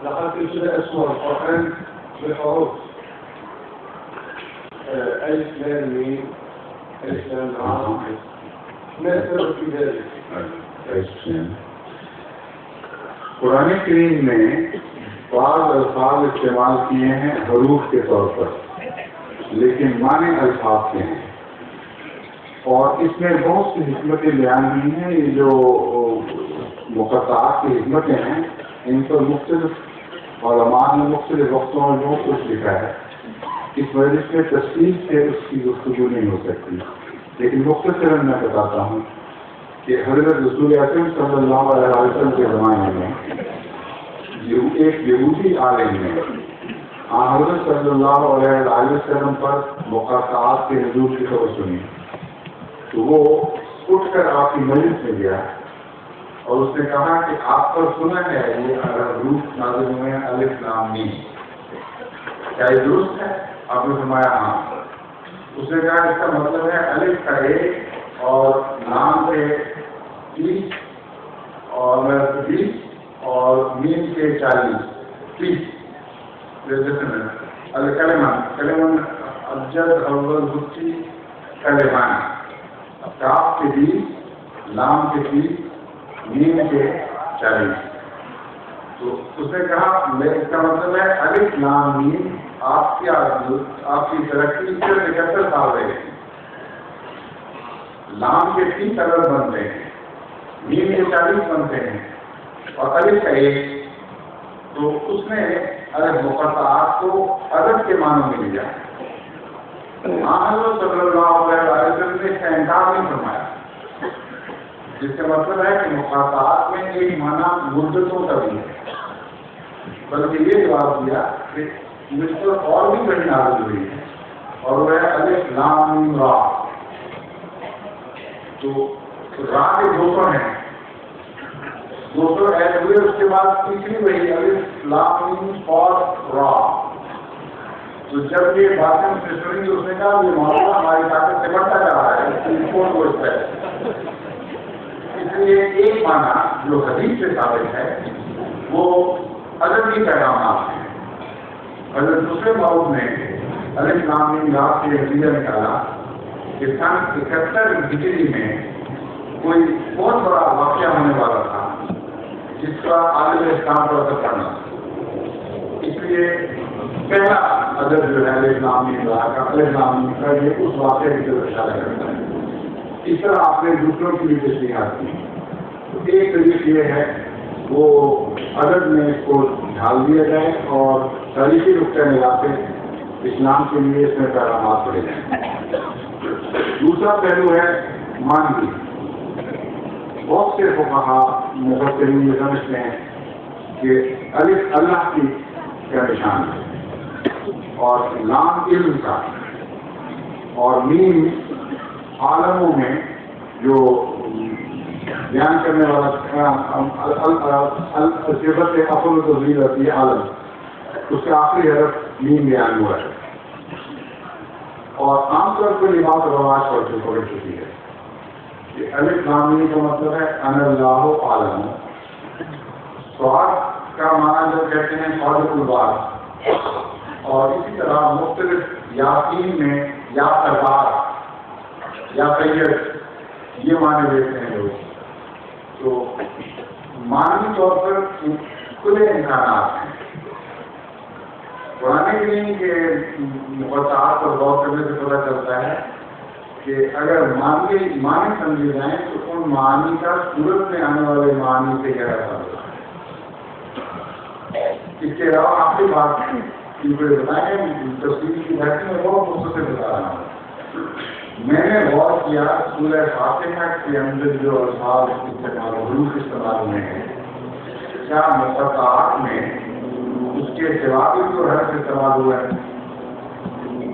لقد كنت أسمع القرآن بالحروف ألف لام ميم ألف لام را. ما السبب في ذلك؟ قرآن کریم میں بعض الفاظ استعمال کیے ہیں حروف کے طور پر، لیکن معنی الفاظ کے ہیں، اور اس میں بہت سی حکمتیں بیان ہوئی ہیں۔ یہ جو مقطعات کی حکمتیں ہیں ان پر مختلف علماء نے مختلف وقتوں میں بہت کچھ لکھا ہے، اس وجہ سے تفصیل سے اس کی گفتگو نہیں ہو سکتی، لیکن مختصراً میں بتاتا ہوں کہ حضرت رسول اکرم صلی اللہ علیہ وسلم کے زمانے میں ایک یہودی عالم نے حضرت صلی اللہ علیہ وسلم پر مقاطعات کے نزول کی خبر سنی، تو وہ اٹھ کر آپ کی مجلس میں گیا اور اس نے کہا کہ آپ پر سنا ہے یہ حروف نازل ہوئے ہیں الف لام میم، کیا یہ درست ہے؟ آپ نے فرمایا ہاں۔ اس نے کہا اس کا مطلب ہے الف کا 1 اور لام کے 30 اور میم کے 40 کلمان ابجد اول بچی کلمان، کاف کے 20 لام کے 30 میم کے 40۔ تو اس نے کہا اس کا مطلب ہے الف لام میم آپ کی ترقی 75 سال رہے ہیں، لام کے 30 عدد بنتے ہیں، میم کے 40 بنتے ہیں اور الف کا 1۔ تو اس نے الف مقطعات کو عدد کے معنوں میں لیا۔ حضرت صلی اللہ علیہ وسلم نے اس کا انکار نہیں فرمایا، جس کا مطلب ہے کہ مقاطعات میں ایک معنی مدتوں کا بھی ہے، بلکہ یہ جواب دیا کہ مجھ پر اور بھی بڑی نازل ہوئی ہے اور وہ ہے الف لام میم را۔ تو را کے 200 ہیں، 200 ایڈ ہوئے، اس کے بعد تیسری وہی الف لام میم اور را۔ تو جب یہ باتیں اس نے سنی تو اس نے کہا یہ معاملہ ہماری طاقت سے بڑھتا جا رہا ہے، اس کی رپورٹ کو اس پہ، اس لیے ایک معنی جو حدیث سے ثابت ہے وہ ادبی پیغامات ہیں۔ حضرت دوسرے موضوع نے الف لام میم را سے نتیجہ نکالا کہ سن 71 ہجری میں کوئی بہت بڑا واقعہ ہونے والا تھا جس کا عالم اسلام پر اثر پڑنا، اس لیے پہلا ادب جو ہے الف لام میم را کا، الف لام میم کا، یہ اس واقعے کی طرف اشارہ کرتا ہے۔ اس طرح آپ نے دوسروں کی بھی تشریحات کی۔ ایک طریقہ یہ ہے وہ عدد میں اس کو ڈھال دیا جائے اور تاریخی نقطۂ نگاہ سے اسلام کے لیے اس میں پیغامات پڑے جائیں۔ دوسرا پہلو ہے مانوی۔ بہت سے فقہا مفسرین یہ سمجھتے ہیں کہ الف اللہ کی کا نشان ہے اور لام علم کا، اور میم عالموں میں جو بیان کرنے والا صفت اصل و تفضیل رہتی ہے عالم، اس کا آخری حرف میم بیان ہوا ہے، اور عام طور پر یہ بات رواج پڑ چکی ہے کہ الف لام میم کا مطلب ہے ان اللہ عالم۔ سواد کا معنی جب کہتے ہیں خالق البار، اور اسی طرح مختلف یاسین میں یا سردار یا سید یہ معنی دیتے ہیں لوگ۔ تو معنوی طور پر کھلے امکانات ہیں۔ قرآن کریم کے مقطعات پر غور کرنے سے پتہ چلتا ہے کہ اگر معنی سمجھے جائیں تو ان معنی کا صورت میں آنے والے معنی سے گہرا تعلق ہے۔ اس کے علاوہ آخری بات کیونکہ بتائیں تفصیل کی بحث میں بہت مختصر بتا رہا ہوں۔ میں نے غور کیا سورہ فاتحہ کے اندر جو الفاظ استعمال حروف استعمال ہوئے ہیں، کیا مقطعات میں اس کے سوا بھی جو حرف استعمال ہوا ہے؟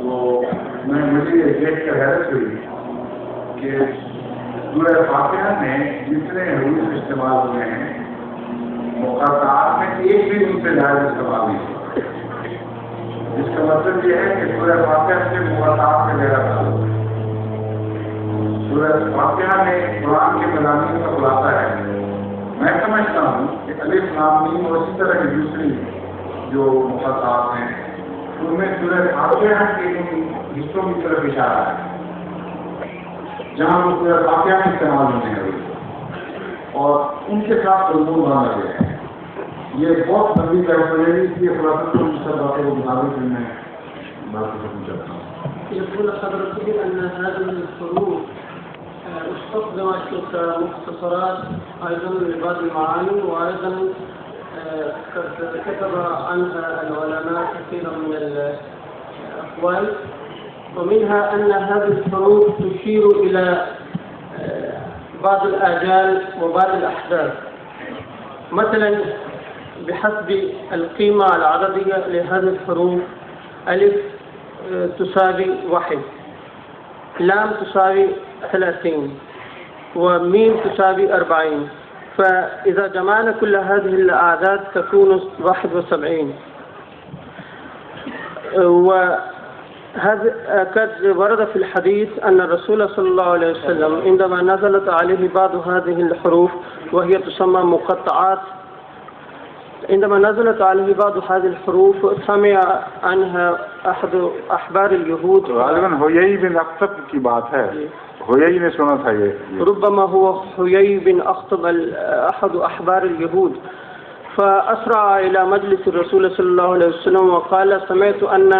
تو مجھے یہ دیکھ کر حیرت ہوئی کہ سورہ فاتحہ میں جتنے حروف استعمال ہوئے ہیں مقطعات میں ایک بھی ان سے زیادہ استعمال نہیں ہوا، جس کا مطلب یہ ہے کہ سورہ فاتحہ سے مقطعات کا گہرا تعلق ہے۔ سورہ فاتحہ میں قرآن کے مضامین کا خلاصہ ہے۔ میں سمجھتا ہوں کہ الف لام میم اور اسی طرح کی دوسری جو مقطعات ہیں ان میں سورہ فاتحہ کے ان حصوں کی طرف اشارہ ہے جہاں وہ سورہ فاتحہ میں استعمال ہونے ہیں اور ان کے ساتھ مضمون باندھا گیا ہے. یہ بہت لمبی طرح ہے، اس لیے خلاصہ کو سب باتوں کو مطابق میں باتوں کو پوچھتا ہوں. يقول حضرته أن هذه الحروف استخدمت كمختصرات أيضا لبعض المعاني، وأيضا قد كتب عنها العلماء كثيرا من الأقوال، ومنها أن هذه الحروف تشير إلى بعض الآجال وبعض الأحداث. مثلا بحسب القيمة العددية لهذه الحروف، ألف تساوي 1، لام تساوي 30، وميم تساوي 40. فإذا جمعنا كل هذه الأعداد تكون 71. وهذا قد ورد في الحديث أن الرسول صلى الله عليه وسلم عندما نزلت عليه بعض هذه الحروف وهي تسمى مقطعات، عندما نزلت عليه بعض هذه الحروف سمع عنها أحد أحبار اليهود. غالباً حیی بن اخطب کی بات ہے، حیی نے سنا تھا یہ. ربما هو حيي بن أخطب أحد أحبار اليهود، فأسرع إلى مجلس الرسول صلى الله عليه وسلم وقال: سمعت أن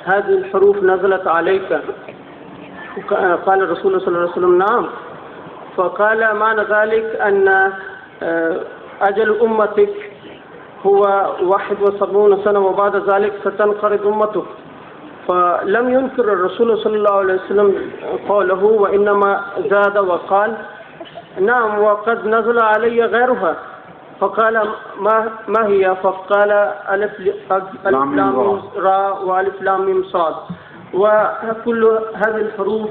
هذه الحروف نزلت عليك. قال الرسول صلى الله عليه وسلم: نعم. فقال: معنى ذلك أن أجل أمتك هو 71 سنة وبعد ذلك ستنقرض أمتك. فلم ينكر الرسول صلى الله عليه وسلم قوله، وإنما زاد وقال: نعم وقد نزل علي غيرها. فقال: ما هي؟ فقال: ألف لام را وألف لام ميم صاد. وكل هذه الحروف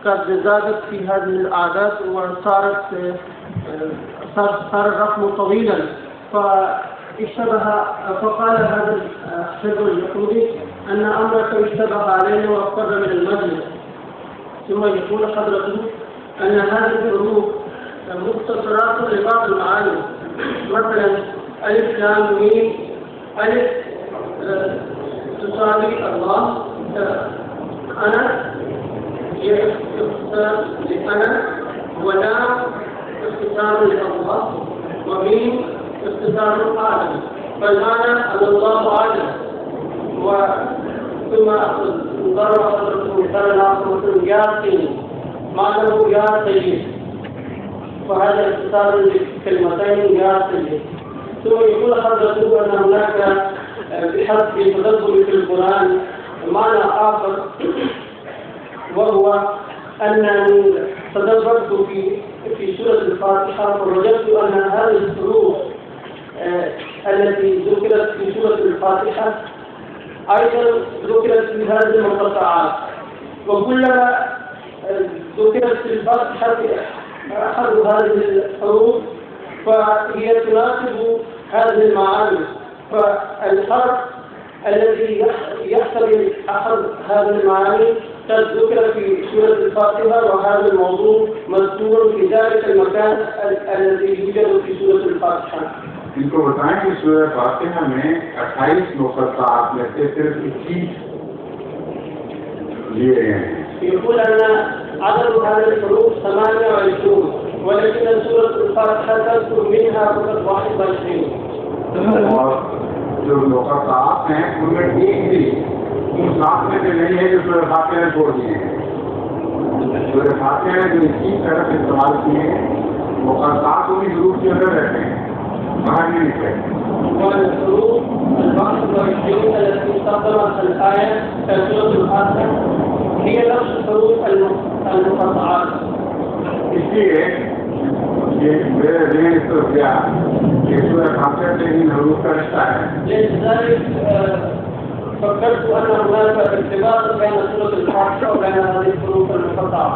قد زادت في هذه الأعداد وصارت صار الرقم طويلا. فقال هذا الحبر اليهودي أن أمرك اشتبه علينا وأقر من المجلس. ثم يقول حضرته أن هذه الحروف مختصرات لبعض المعاني. مثلا ألف لام ميم، ألف تساوي الله، أنا اختصار لأنا، ولام اختصار لله، وميم اختصار العالم، فالمعنى أن الله عالم. ثم ضرب حضرته مثلا آخر يا سيد، معناه يا سيد، فهذا اختصار لكلمتين يا سيد. ثم يقول حضرته أن هناك بحسب تدبر في القرآن معنى آخر، وهو أنني تدبرت في سورة الفاتحة فوجدت أن هذه الحروف التي ذكرت في سورة الفاتحة أيضا ذكرت في هذه المقطعات، وكلما ذكرت في الفاتحة أحد هذه الحروف فهي تناسب هذه المعاني. فالحرف الذي يحتوي أحد هذه المعاني قد ذكر في سورة الفاتحة، وهذا الموضوع مذكور في ذلك المكان الذي يوجد في سورة الفاتحة. ان کو بتائیں کہ سورہ فاتحہ میں 28 مقطعات میں سے صرف 21 لیے گئے ہیں. يقول أن عدد هذه الحروف 28، ولكن سورة الفاتحة تذكر منها فقط 21. اور جو مقطعات ہیں ان میں ایک بھی ان 7 میں سے نہیں ہے جو سورہ فاتحہ نے چھوڑ دیے ہیں. سورہ فاتحہ نے جو 21 طرف استعمال کیے ہیں مقطعات انہیں حروف کے اندر رہتے ہیں، باہر نہیں نکلے. والحروف 24 التي استخدمت الآية في سورة الفاتحة هي نفس الحروف المقطعات. اس لیے یہ میرے ذہن اس طرف گیا کہ سورہ فاتحہ سے ان حروف کا رشتہ ہے. لذلك فكرت أن هناك ارتباط بين سورة الفاتحة وبين هذه الحروف المقطعة.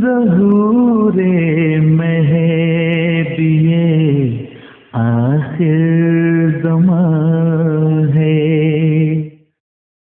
ظہور مہدیِ آخر زمان